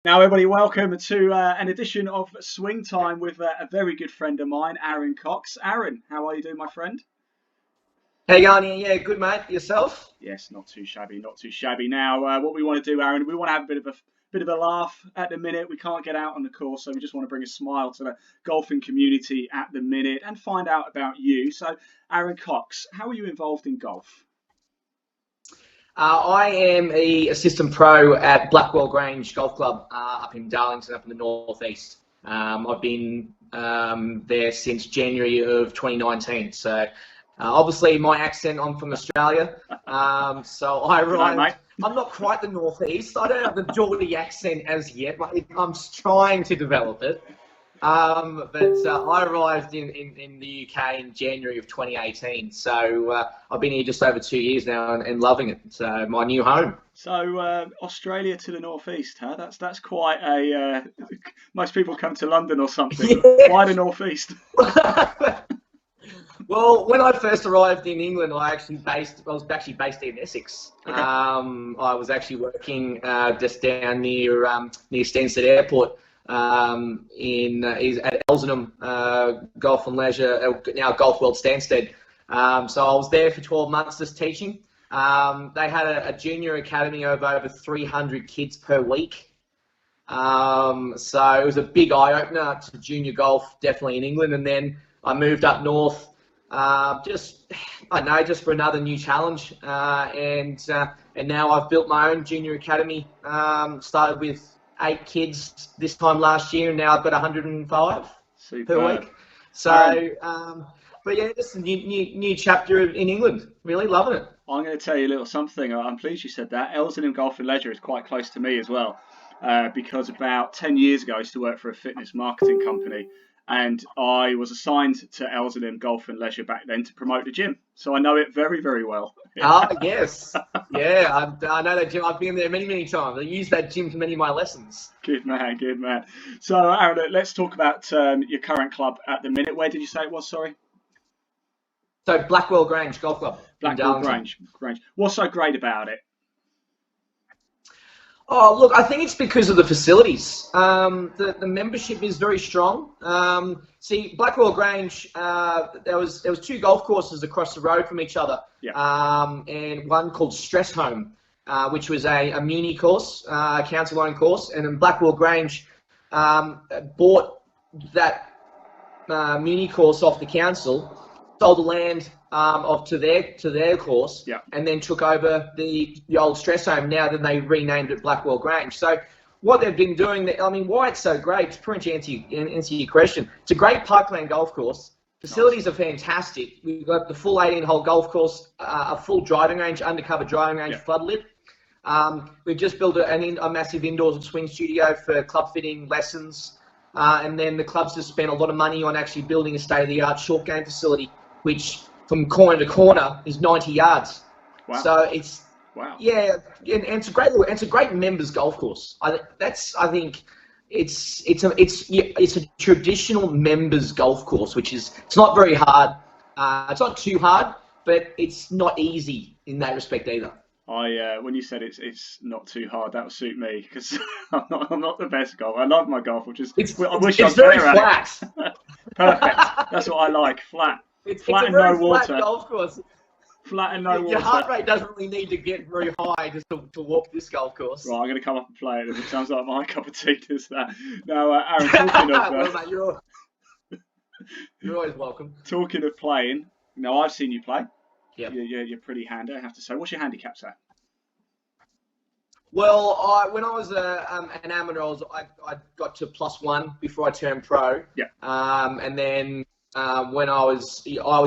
Now, everybody, welcome to an edition of Swing Time with a very good friend of mine, Aaron Cox. Aaron, how are you doing, my friend? How you going? Yeah, good mate. Yourself? Yes, not too shabby, not too shabby. Now, what we want to do, Aaron, we want to have a bit of a laugh at the minute. We can't get out on the course, so we just want to bring a smile to the golfing community at the minute and find out about you. So, Aaron Cox, how are you involved in golf? I am the assistant pro at Blackwell Grange Golf Club up in Darlington, up in the northeast. I've been there since January of 2019. So obviously my accent, I'm from Australia. So I G'day, mate. arrived. I'm not quite the northeast. I don't have the Geordie accent as yet, but I'm trying to develop it. But I arrived in the UK in January of 2018, so I've been here just over 2 years now and loving it. So my new home. So Australia to the northeast, huh? That's quite a. Most people come to London or something. Why the northeast? Well, when I first arrived in England, I was actually based in Essex. Okay. I was actually working just down near Stansted Airport. Is at Elsenham Golf and Leisure, now Golf World Stansted. So I was there for 12 months just teaching. They had a junior academy of over 300 kids per week. So it was a big eye-opener to junior golf, definitely in England. And then I moved up north, just for another new challenge. And now I've built my own junior academy. Started with 8 kids this time last year, and now I've got 105 per week. So, but yeah, just a new chapter in England. Really loving it. I'm going to tell you a little something. I'm pleased you said that. Elsenham Golf and Leisure is quite close to me as well, because about 10 years ago I used to work for a fitness marketing company, and I was assigned to Elsenham Golf and Leisure back then to promote the gym. So I know it very, very well. Ah, yes. Yeah, I know that gym. I've been there many, many times. I use that gym for many of my lessons. Good man, good man. So, Aaron, let's talk about your current club at the minute. Where did you say it was? Sorry. So Blackwell Grange Golf Club in Blackwell Darlington. Grange. What's so great about it? Oh, look, I think it's because of the facilities. The membership is very strong. See, Blackwell Grange, there was 2 golf courses across the road from each other. Yeah. And one called Stress Home, which was a muni course, a council-owned course, and then Blackwell Grange bought that muni course off the council, sold the land to their course, Yeah. and then took over the old Stress Home. Now then they renamed it Blackwell Grange. So what they've been doing, why it's so great, to pretty much answer your question, it's a great parkland golf course. Facilities are fantastic. We've got the full 18-hole golf course, a full driving range, undercover driving range, Yeah. floodlit. We've just built a massive indoors swing studio for club fitting lessons. And then the club's just spent a lot of money on actually building a state-of-the-art short game facility, which from corner to corner is 90 yards. Wow. So it's Wow. yeah, and it's a great members golf course. I think it's a traditional members golf course, which is it's not very hard. It's not too hard, but it's not easy in that respect either. When you said it's not too hard, that would suit me because I'm not the best golfer. I love my golf, I wish I was very better at flat. it. Perfect. That's what I like. Flat. It's Flat a and very no water. flat golf course. Flat and no Your water. heart rate doesn't really need to get very high just to walk this golf course. Right, I'm going to come up and play it. It sounds like my cup of tea, does that? Now, Aaron, talking of Well, mate, you're always welcome. talking of playing. Now, I've seen you play. Yeah. You're pretty handy, I have to say. What's your handicap, sir? Well, when I was an amateur, I got to +1 before I turned pro. Yeah. And then when I was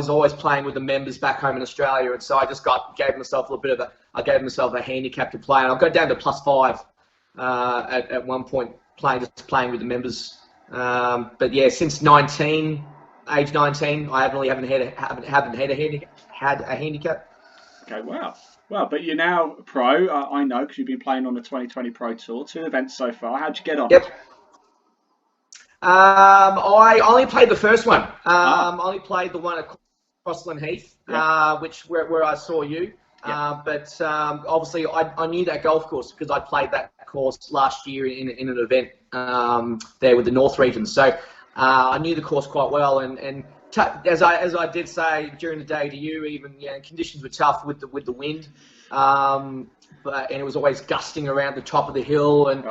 always playing with the members back home in Australia, and so I just gave myself a handicap to play, and I got down to +5 at one point playing with the members. But yeah, since age 19, I haven't had a handicap. Okay, wow. Well, but you're now pro, I know, because you've been playing on the 2020 Pro Tour, 2 events so far. How'd you get on? Yep. I only played the first one. I only played the one at Crossland Heath, Yeah. where I saw you. Yeah. But obviously, I knew that golf course because I played that course last year in an event there with the North region. So I knew the course quite well, and as I did say during the day to you, even conditions were tough with the wind, and it was always gusting around the top of the hill, and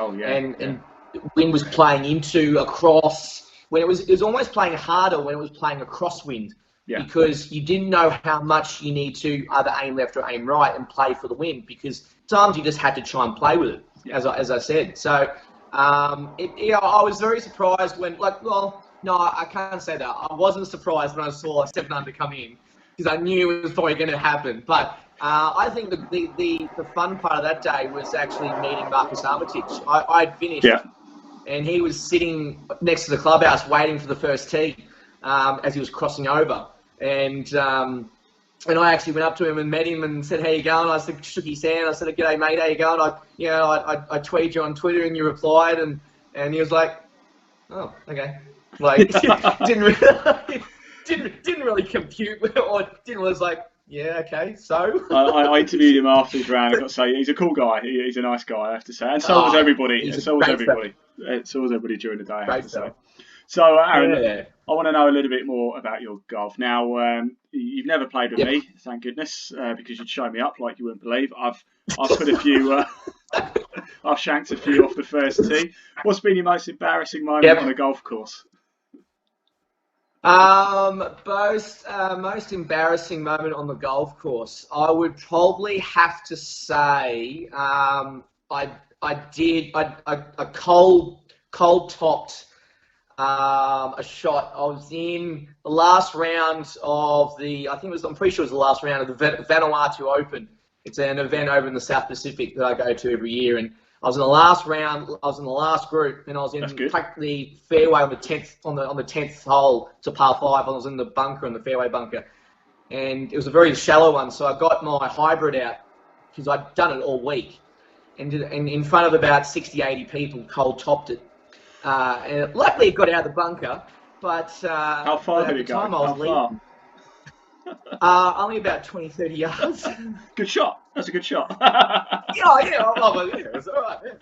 wind was playing across. When it was almost playing harder when it was playing across wind. Yeah. Because you didn't know how much you need to either aim left or aim right and play for the wind, because sometimes you just had to try and play with it, as I said. So I was very surprised when, no, I can't say that. I wasn't surprised when I saw 7 under come in, because I knew it was probably going to happen. But I think the fun part of that day was actually meeting Marcus Armitage. I'd finished, and he was sitting next to the clubhouse waiting for the first tee as he was crossing over. And I actually went up to him and met him and said, "How you going?" I shook his hand. I said, "G'day, mate. How you going?" I tweeted you on Twitter and you replied, and he was like, "Oh, okay." Like didn't really compute, or was like, "Yeah, okay." So I interviewed him after his round. I've got to say, he's a cool guy. He's a nice guy, I have to say, and so was everybody. So was everybody during the day, I have to say. So, Aaron, I want to know a little bit more about your golf. Now, you've never played with me, thank goodness, because you'd show me up like you wouldn't believe. I've put a few, I've shanked a few off the first tee. What's been your most embarrassing moment on a golf course? Most embarrassing moment on the golf course, I would probably have to say, I cold topped a shot. I was in the last round of I'm pretty sure it was the last round of the Vanuatu Open. It's an event over in the South Pacific that I go to every year, and I was in the last round. I was in the last group, and I was in the fairway on the 10th on the 10th hole to par 5. I was in the bunker, in the fairway bunker, and it was a very shallow one. So I got my hybrid out because I'd done it all week, and in front of about 60, 80 people, cold topped it. And luckily it got out of the bunker, but how far did it go? Only about 20, 30 yards. Good shot. That's a good shot. It was all right. Yeah.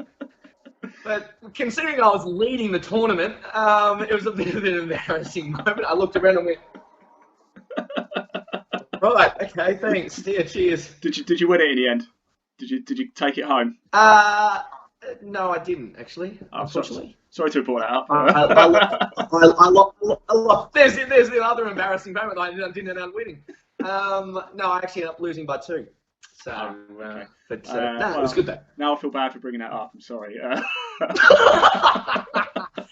But considering I was leading the tournament, it was a bit of an embarrassing moment. I looked around and went, right, okay, thanks. Yeah, cheers. Did you win it in the end? Did you take it home? No, I didn't actually. Unfortunately. Sorry to report that up. There's the other embarrassing moment. I didn't end up winning. No, I actually ended up losing by 2. So, okay. But it was good though. Now I feel bad for bringing that up. I'm sorry.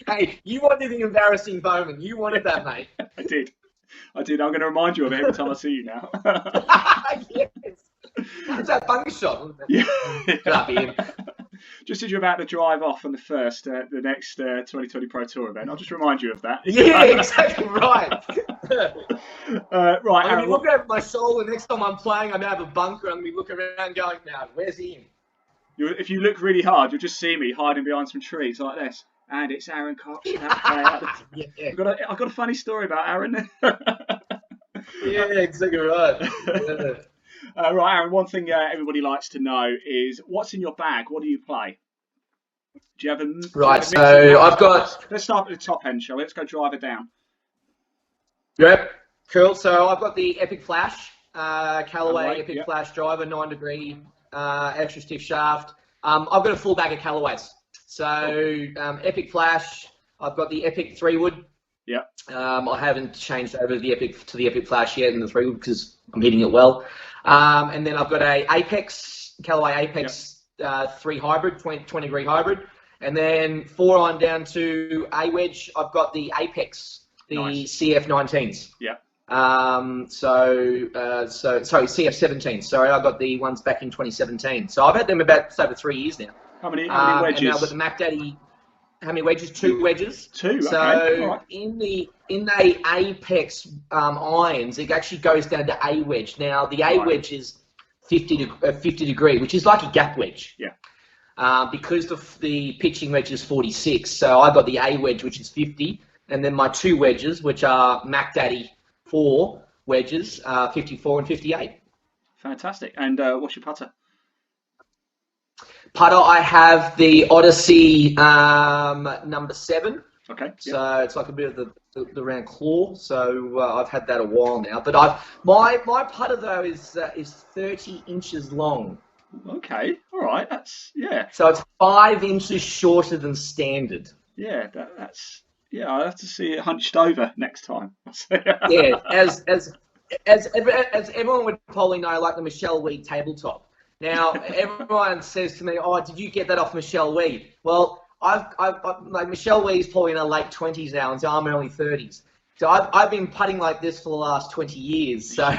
Hey, you wanted the embarrassing moment. You wanted that, mate. I did. I'm going to remind you of it every time I see you now. Yes. It's that bunker shot, wasn't it? Yeah. Just as you're about to drive off on the next 2020 Pro Tour event, I'll just remind you of that. Yeah, exactly right. Right, I'm going to look over my shoulder next time I'm playing. I'm going to have a bunker. I'm going to be looking around going, now, where's Ian? If you look really hard, you'll just see me hiding behind some trees like this. And it's Aaron Cox. I've got a funny story about Aaron. Yeah, exactly right. Yeah. Right, Aaron, one thing everybody likes to know is what's in your bag? What do you play? Do you have a... Right, so I've got... Let's start at the top end, shall we? Let's go driver down. Yep, cool. So I've got the Epic Flash, Callaway Epic Flash driver, 9 degree, extra stiff shaft. I've got a full bag of Callaways. So Epic Flash, I've got the Epic 3-wood. Yep. I haven't changed over to the Epic Flash yet in the 3-wood because I'm hitting it well. And then I've got a Callaway Apex 3 hybrid, 20 degree hybrid. And then 4 on down to a wedge, I've got the Apex, the CF19s. Yeah. Sorry, CF17. Sorry, I got the ones back in 2017. So I've had them about just over 3 years now. How many wedges? And now I've got the Mac Daddy. How many wedges? 2 wedges. 2. Okay. So right. in the Apex irons, it actually goes down to a wedge. Now the A wedge is 50 degree, which is like a gap wedge. Yeah. Because the pitching wedge is 46, so I got the A wedge, which is 50, and then my 2 wedges, which are Mac Daddy 4 wedges, 54 and 58. Fantastic. And what's your putter? Putter, I have the Odyssey number 7. Okay. Yep. So it's like a bit of the round claw. So I've had that a while now. But my putter though is 30 inches long. Okay. All right. That's So it's 5 inches shorter than standard. Yeah. That's I'll have to see it hunched over next time. Yeah. As everyone would probably know, like the Michelle Weed tabletop. Now everyone says to me, "Oh, did you get that off Michelle Weed?" Well, I've like Michelle Weed's probably in her late 20s now, and so I'm early 30s. So I've been putting like this for the last 20 years. So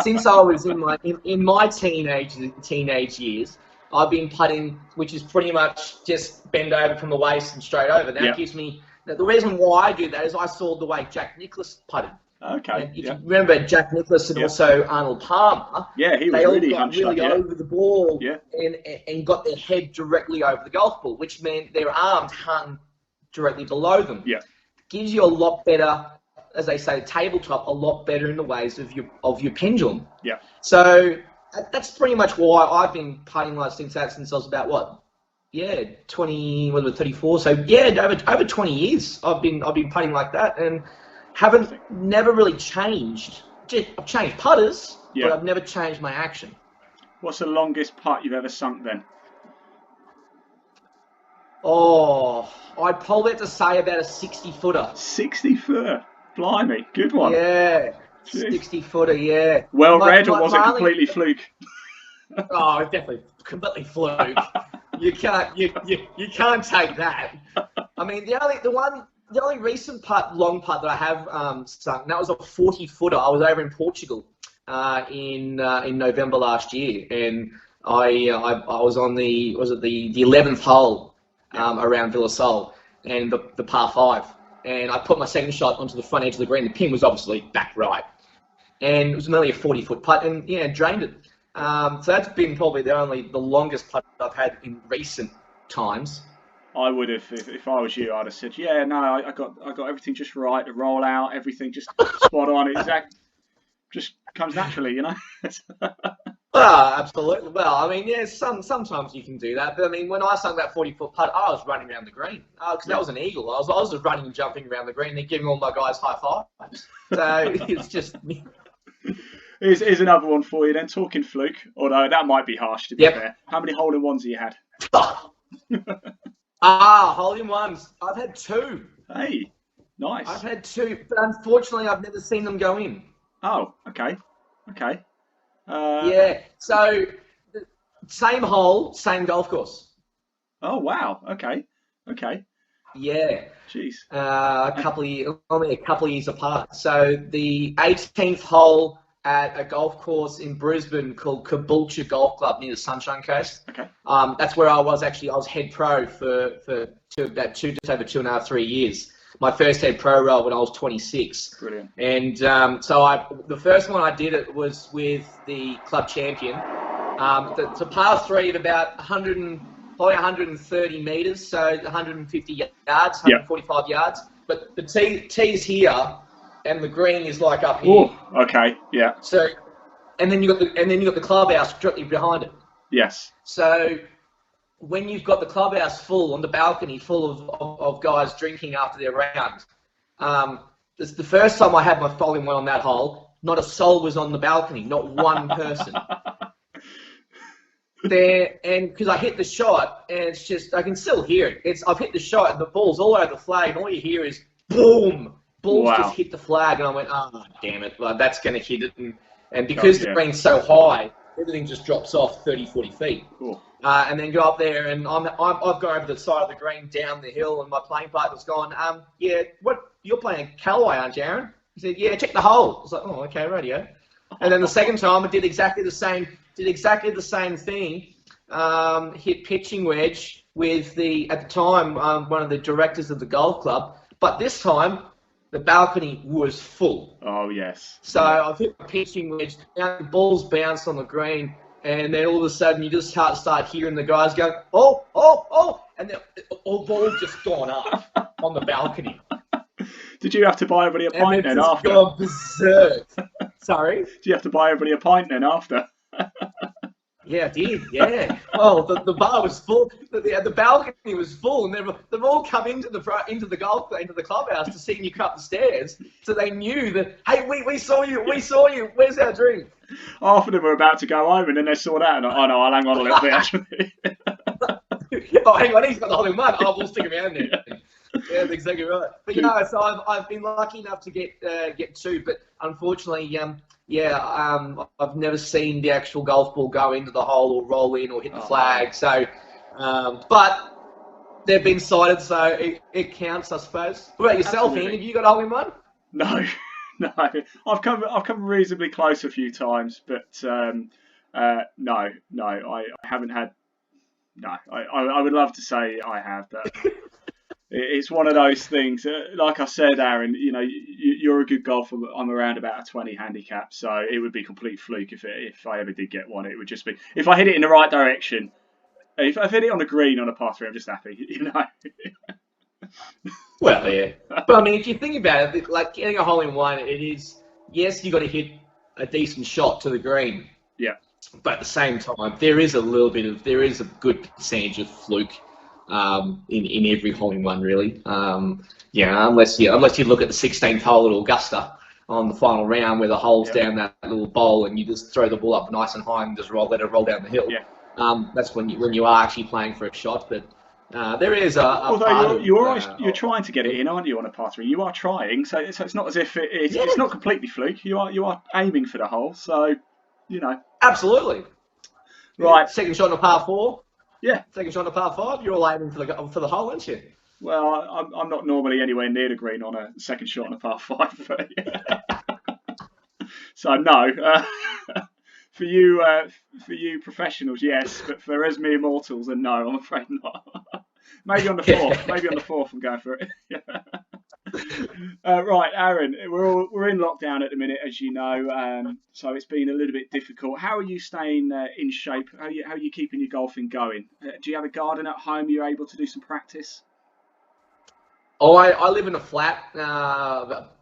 since I was in my teenage years, I've been putting, which is pretty much just bend over from the waist and straight over. That gives me the reason why I do that is I saw the way Jack Nicklaus putted. Okay. And if you remember Jack Nicklaus and also Arnold Palmer, he was they all really got hunched really up, over the ball Yeah. and got their head directly over the golf ball, which meant their arms hung directly below them. Yeah. Gives you a lot better, as they say, tabletop, a lot better in the ways of your pendulum. Yeah. So that's pretty much why I've been putting like since I was about 34. So over 20 years I've been putting like that and never really changed. I've changed putters, but I've never changed my action. What's the longest putt you've ever sunk then? Oh, I'd probably have to say about a 60-footer. 60-footer? Blimey, good one. Yeah, Jeez. 60-footer, yeah. Well read, or was it completely fluke? Oh, definitely completely fluke. You can't take that. I mean, the only recent long putt that I have sunk, and that was a 40-footer. I was over in Portugal in November last year, and I was on the 11th hole around Villa Sol and the par 5, and I put my second shot onto the front edge of the green. The pin was obviously back right, and it was only a 40-foot putt, and drained it. So that's been probably the longest putt I've had in recent times. I would have, if I was you, I'd have said, I got everything just right, the roll out, everything just spot on, exact, just comes naturally, Absolutely. Well, I mean, sometimes you can do that, but I mean, when I sunk that 40-foot putt, I was running around the green because that was an eagle. I was just running and jumping around the green and giving all my guys high fives. So it's just. Here's another one for you then. Talking fluke, although that might be harsh to be fair. How many hole-in-ones have you had? Hole-in-ones. I've had 2. Hey, nice. I've had 2, but unfortunately, I've never seen them go in. Oh, okay. So same hole, same golf course. Oh wow. Okay. Yeah. Jeez. Only a couple of years apart. So the 18th hole at a golf course in Brisbane called Caboolture Golf Club near the Sunshine Coast. Okay. That's where I was head pro for just over 2.5, 3 years. My first head pro role when I was 26. Brilliant. And the first one I did it was with the club champion. It's a par 3 of about 130 meters, so 150 yards, 145 yards. But the tee's here, and the green is like up here. Ooh, okay. Yeah. So, and then you got the clubhouse directly behind it. Yes. So, when you've got the clubhouse full on the balcony, full of guys drinking after their round, it's the first time I had my following one on that hole. Not a soul was on the balcony, not one person. There, and because I hit the shot, and it's just I can still hear it. I've hit the shot, and the ball's all over the flag, and all you hear is boom. Balls just hit the flag, and I went, oh damn it! Well, that's going to hit it, and because the green's so high, everything just drops off 30, 40 feet. Cool. And then go up there, and I've gone over the side of the green, down the hill, and my playing partner's gone, what you're playing Callaway, aren't you, Aaron? He said, yeah, check the hole. I was like, oh, okay, radio. And then the second time, I did exactly the same thing. Hit pitching wedge with at the time, one of the directors of the golf club, but this time the balcony was full. Oh yes. So I've hit the pitching wedge, the balls bounced on the green, and then all of a sudden you just start hearing the guys go, oh, and then all balls just gone up on the balcony. Did you have to buy everybody a pint then after? Gone berserk. Sorry? Do you have to buy everybody a pint then after? Yeah, I did. Yeah. Well, the bar was full. The balcony was full, and they've all come into the clubhouse to see you come up the stairs. So they knew that. Hey, we saw you. We saw you. Where's our drink? Half of them were about to go home, and then they saw that, and oh no, I'll hang on a little bit actually. Oh, hang on, he's got the hole in one. Oh, we'll stick around there. Yeah, that's exactly right. But so I've been lucky enough to get two, but unfortunately, I've never seen the actual golf ball go into the hole or roll in or hit the flag. So, but they've been sighted, so it counts, I suppose. What about yourself, Ian? Have you got a hole in one? No, no. I've come reasonably close a few times, but no, I haven't had. No, I would love to say I have, but it's one of those things. Like I said, Aaron, you're a good golfer. I'm around about a 20 handicap, so it would be complete fluke if I ever did get one. It would just be if I hit it in the right direction. If I hit it on a green on a par 3, I'm just happy, Well, yeah. But I mean, if you think about it, like getting a hole in one, it is, yes, you've got to hit a decent shot to the green. Yeah. But at the same time, there is a good percentage of fluke in every hole in one, really. Unless you look at the 16th hole at Augusta on the final round where the hole's down that little bowl and you just throw the ball up nice and high and just let it roll down the hill. Yeah. That's when you are actually playing for a shot, but. There is although you're trying to get it in, aren't you, on a par 3? You are trying, so it's not as if it's not completely fluke. You are aiming for the hole, so Absolutely. Right. Second shot on a par 4. Yeah. Second shot on a par 5. You're all aiming for the hole, aren't you? Well, I'm not normally anywhere near the green on a second shot on a par 5, but so no. For you professionals, yes, but for us mere mortals, then no, I'm afraid not. Maybe on the fourth, I'm going for it. Right, Aaron, we're in lockdown at the minute, as you know, so it's been a little bit difficult. How are you staying in shape? How are you keeping your golfing going? Do you have a garden at home? You're able to do some practice? Oh, I live in a flat,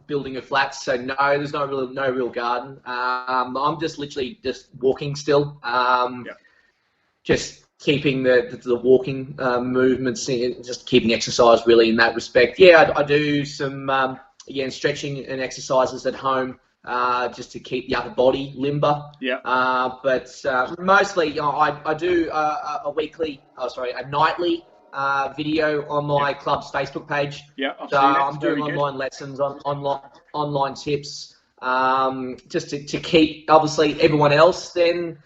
building a flat, so no, there's no real garden. I'm just literally just walking still, just keeping the walking movements, just keeping exercise really in that respect. Yeah, I do some again stretching and exercises at home, just to keep the upper body limber. Yeah. But mostly, I do a nightly video on my club's Facebook page. Yeah, so I'm doing online lessons, online tips, just to keep obviously everyone else then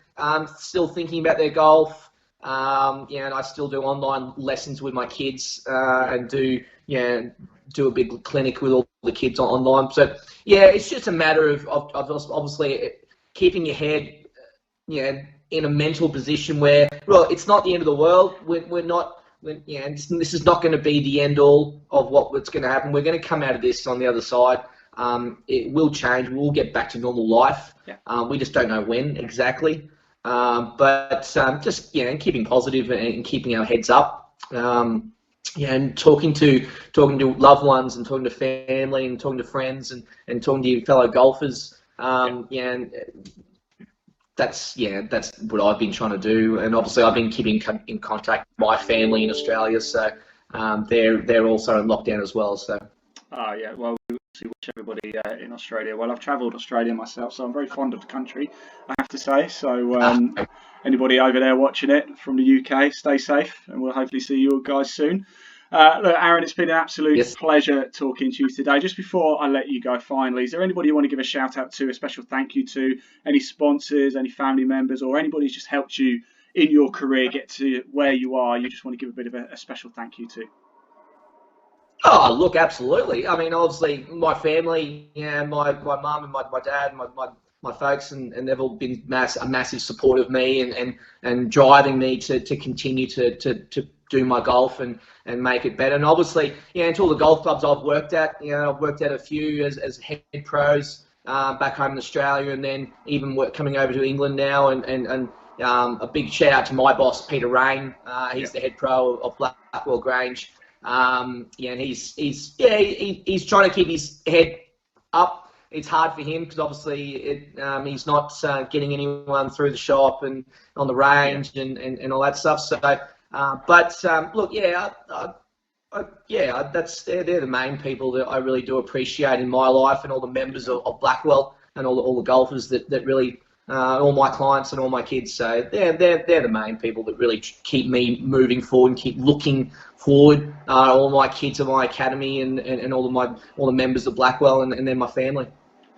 still thinking about their golf. And I still do online lessons with my kids and do a big clinic with all the kids online. So yeah, it's just a matter of obviously keeping your head in a mental position where, well, it's not the end of the world. We're not. This is not going to be the end all of what's going to happen. We're going to come out of this on the other side. It will change. We'll get back to normal life. Yeah. We just don't know when exactly. But just keeping positive and keeping our heads up. And talking to loved ones and talking to family and talking to friends and talking to your fellow golfers. And that's what I've been trying to do, and obviously I've been keeping in contact with my family in Australia, so they're also in lockdown as well. So. Well, we wish everybody in Australia. Well, I've travelled Australia myself, so I'm very fond of the country, I have to say. So anybody over there watching it from the UK, stay safe, and we'll hopefully see you guys soon. Look, Aaron, it's been an absolute pleasure talking to you today. Just before I let you go, finally, is there anybody you want to give a shout out to, a special thank you to, any sponsors, any family members, or anybody who's just helped you in your career get to where you are? You just want to give a bit of a special thank you to? Oh, look, absolutely. I mean, obviously, my family, my mum and my dad, my folks, and they've all been a massive support of me and driving me to continue to do my golf and make it better. And obviously, to all the golf clubs I've worked at, I've worked at a few as head pros back home in Australia, and then even coming over to England now. And a big shout out to my boss, Peter Rain. He's the head pro of Blackwell Grange. And he's trying to keep his head up it's hard for him because obviously he's not getting anyone through the shop and on the range and all that stuff. So, look, they're the main people that I really do appreciate in my life, and all the members of Blackwell and all the golfers that really. All my clients and all my kids, so they're the main people that really keep me moving forward and keep looking forward. All my kids are my academy and all the members of Blackwell and then my family.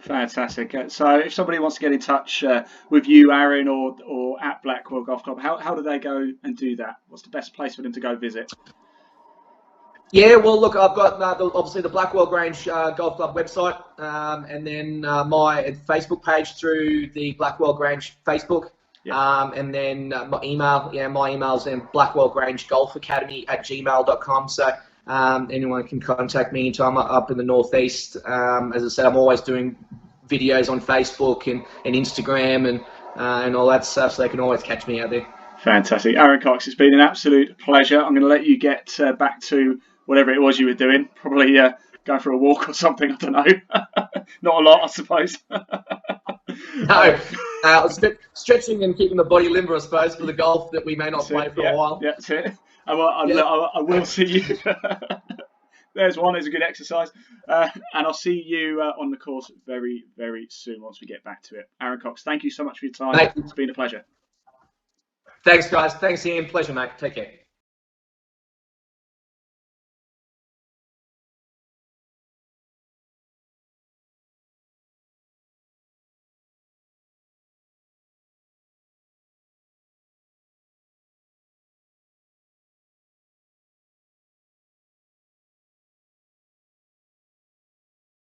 Fantastic. So if somebody wants to get in touch with you, Aaron, or at Blackwell Golf Club, how do they go and do that? What's the best place for them to go visit? Yeah, well, look, I've got obviously the Blackwell Grange Golf Club website, and then my Facebook page through the Blackwell Grange Facebook, and then my email. Yeah, my email's in blackwellgrangegolfacademy@gmail.com. So anyone can contact me anytime up in the northeast. As I said, I'm always doing videos on Facebook and Instagram and all that stuff, so they can always catch me out there. Fantastic. Aaron Cox, it's been an absolute pleasure. I'm going to let you get back to whatever it was you were doing, probably go for a walk or something, I don't know. Not a lot, I suppose. No, it's a bit stretching and keeping the body limber, I suppose, for the golf that we may not play for a while. Yeah, that's it. I will see you. There's one, it's a good exercise. And I'll see you on the course very, very soon once we get back to it. Aaron Cox, thank you so much for your time. It's been a pleasure. Thanks, guys. Thanks, Ian. Pleasure, mate. Take care.